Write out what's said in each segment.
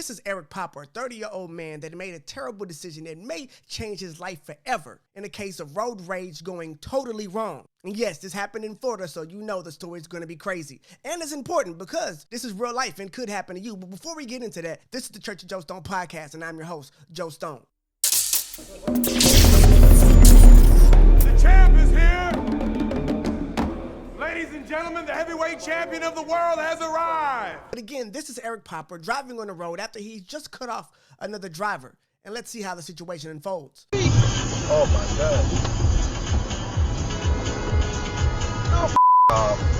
This is Eric Popper, a 30-year-old man that made a terrible decision that may change his life forever in a case of road rage going totally wrong. And yes, this happened in Florida, so you know the story is going to be crazy. And it's important because this is real life and could happen to you. But before we get into that, this is the Church of Joe Stone podcast, and I'm your host, Joe Stone. The champ is here! Ladies and gentlemen, the heavyweight champion of the world has arrived! But again, this is Eric Popper driving on the road after he just cut off another driver. And let's see how the situation unfolds. Oh my God. Oh, off.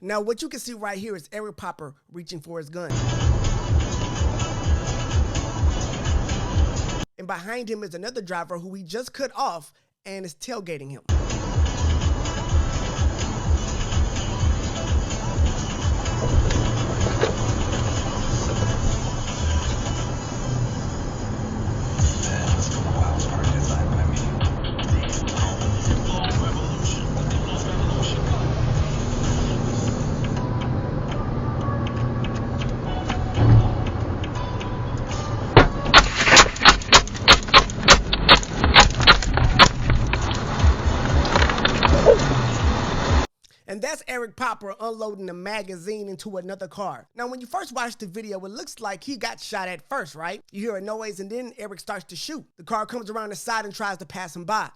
Now, what you can see right here is Eric Popper reaching for his gun. And behind him is another driver who he just cut off and is tailgating him. And that's Eric Popper unloading a magazine into another car. Now, when you first watch the video, it looks like he got shot at first, right? You hear a noise and then Eric starts to shoot. The car comes around the side and tries to pass him by.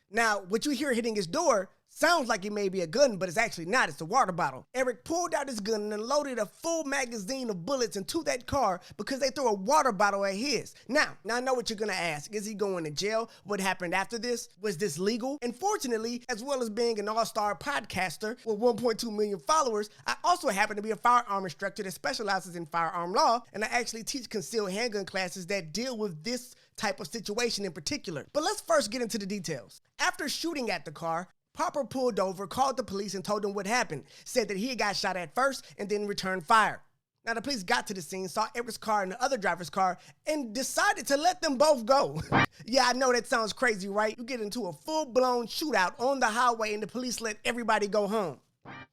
Now, what you hear hitting his door sounds like it may be a gun, but it's actually not. It's a water bottle. Eric pulled out his gun and loaded a full magazine of bullets into that car because they threw a water bottle at his. Now I know what you're gonna ask. Is he going to jail? What happened after this? Was this legal? And fortunately, as well as being an all-star podcaster with 1.2 million followers, I also happen to be a firearm instructor that specializes in firearm law, and I actually teach concealed handgun classes that deal with this type of situation in particular. But let's first get into the details. After shooting at the car, Popper pulled over, called the police, and told them what happened. Said that he got shot at first and then returned fire. Now, the police got to the scene, saw Eric's car and the other driver's car, and decided to let them both go. Yeah, I know that sounds crazy, right? You get into a full-blown shootout on the highway and the police let everybody go home.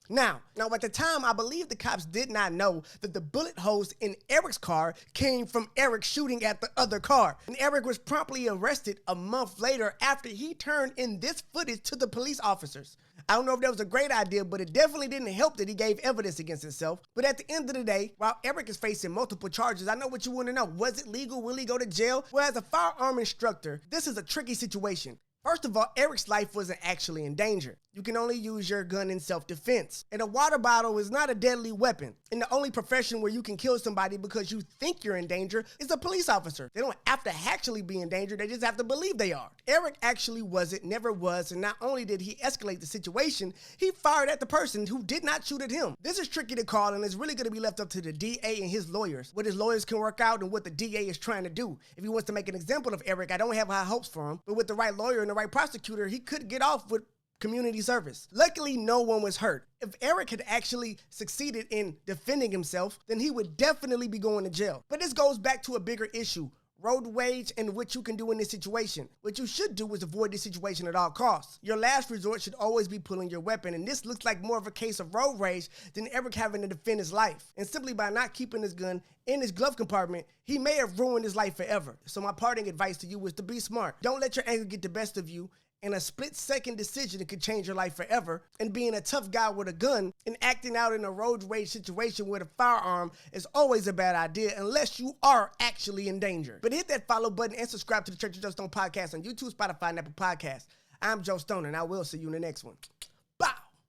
Now, at the time, I believe the cops did not know that the bullet holes in Eric's car came from Eric shooting at the other car. And Eric was promptly arrested a month later after he turned in this footage to the police officers. I don't know if that was a great idea, but it definitely didn't help that he gave evidence against himself. But at the end of the day, while Eric is facing multiple charges, I know what you want to know. Was it legal? Will he go to jail? Well, as a firearm instructor, this is a tricky situation. First of all, Eric's life wasn't actually in danger. You can only use your gun in self-defense. And a water bottle is not a deadly weapon. And the only profession where you can kill somebody because you think you're in danger is a police officer. They don't have to actually be in danger, they just have to believe they are. Eric actually wasn't, never was, and not only did he escalate the situation, he fired at the person who did not shoot at him. This is tricky to call, and it's really going to be left up to the DA and his lawyers. What his lawyers can work out and what the DA is trying to do. If he wants to make an example of Eric, I don't have high hopes for him, but with the right lawyer and the right prosecutor, he could get off with community service. Luckily, no one was hurt. If Eric had actually succeeded in defending himself, then he would definitely be going to jail. But this goes back to a bigger issue. Road rage and what you can do in this situation. What you should do is avoid this situation at all costs. Your last resort should always be pulling your weapon, and this looks like more of a case of road rage than Eric having to defend his life. And simply by not keeping his gun in his glove compartment, he may have ruined his life forever. So my parting advice to you is to be smart. Don't let your anger get the best of you. And a split-second decision that could change your life forever, and being a tough guy with a gun and acting out in a road rage situation with a firearm is always a bad idea unless you are actually in danger. But hit that follow button and subscribe to the Church of Joe Stone podcast on YouTube, Spotify, and Apple Podcasts. I'm Joe Stone, and I will see you in the next one.